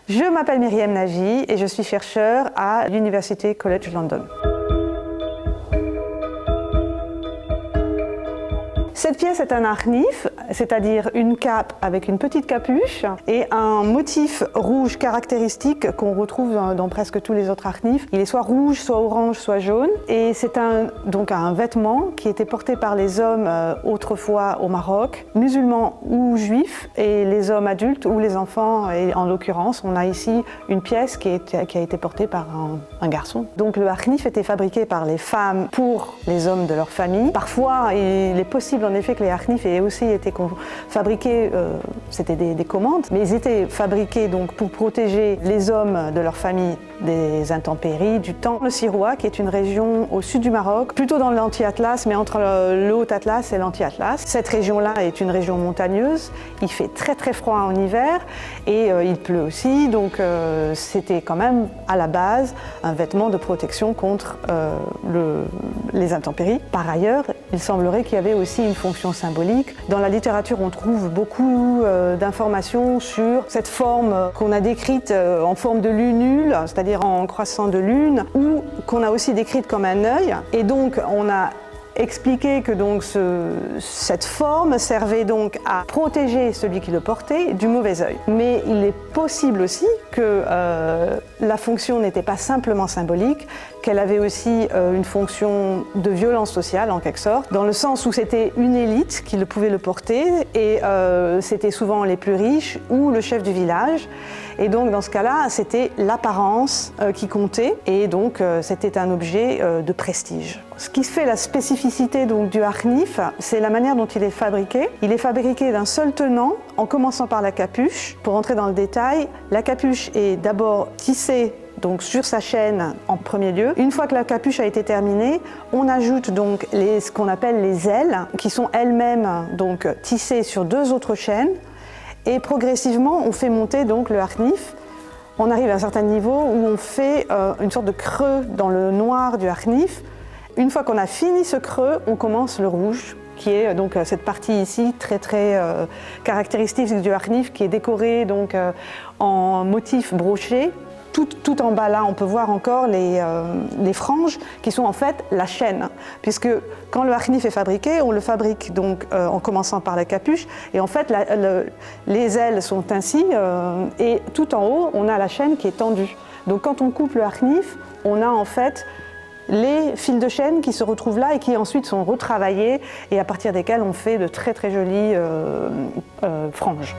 Je m'appelle Myriam Nagy et je suis chercheur à l'University College London. Cette pièce est un harnif, c'est-à-dire une cape avec une petite capuche et un motif rouge caractéristique qu'on retrouve dans presque tous les autres harnifs. Il est soit rouge, soit orange, soit jaune. Et c'est donc un vêtement qui était porté par les hommes autrefois au Maroc, musulmans ou juifs, et les hommes adultes ou les enfants. Et en l'occurrence, on a ici une pièce qui a été portée par un garçon. Donc le harnif était fabriqué par les femmes pour les hommes de leur famille. Parfois, il est possible en effet que les harnifs aient aussi été fabriqués, c'était des commandes, mais ils étaient fabriqués donc pour protéger les hommes de leur famille des intempéries, du temps. Le Sirois, qui est une région au sud du Maroc, plutôt dans l'anti-Atlas, mais entre le Haut-Atlas et l'anti-Atlas. Cette région-là est une région montagneuse, il fait très très froid en hiver et il pleut aussi, donc c'était quand même à la base un vêtement de protection contre les intempéries. Par ailleurs, il semblerait qu'il y avait aussi une fonction symbolique. Dans la littérature, on trouve beaucoup d'informations sur cette forme qu'on a décrite en forme de lunule, c'est-à-dire en croissant de lune, ou qu'on a aussi décrite comme un œil. Et donc, on a expliqué que donc cette forme servait donc à protéger celui qui le portait du mauvais œil. Mais il est possible aussi que la fonction n'était pas simplement symbolique, qu'elle avait aussi une fonction de violence sociale en quelque sorte, dans le sens où c'était une élite qui pouvait le porter et c'était souvent les plus riches ou le chef du village. Et donc dans ce cas-là, c'était l'apparence qui comptait et donc c'était un objet de prestige. Ce qui fait la spécificité donc, du harnif, c'est la manière dont il est fabriqué. Il est fabriqué d'un seul tenant, en commençant par la capuche. Pour entrer dans le détail, la capuche est d'abord tissée donc sur sa chaîne en premier lieu. Une fois que la capuche a été terminée, on ajoute donc ce qu'on appelle les ailes, qui sont elles-mêmes donc tissées sur deux autres chaînes. Et progressivement, on fait monter donc le harnif. On arrive à un certain niveau où on fait une sorte de creux dans le noir du harnif. Une fois qu'on a fini ce creux, on commence le rouge, qui est donc cette partie ici très très caractéristique du harnif, qui est décorée donc en motifs brochés. Tout en bas là, on peut voir encore les franges qui sont en fait la chaîne, puisque quand le harnif est fabriqué, on le fabrique donc en commençant par la capuche, et en fait les ailes sont ainsi, et tout en haut, on a la chaîne qui est tendue. Donc quand on coupe le harnif, on a en fait les fils de chaîne qui se retrouvent là et qui ensuite sont retravaillés et à partir desquels on fait de très très jolies franges.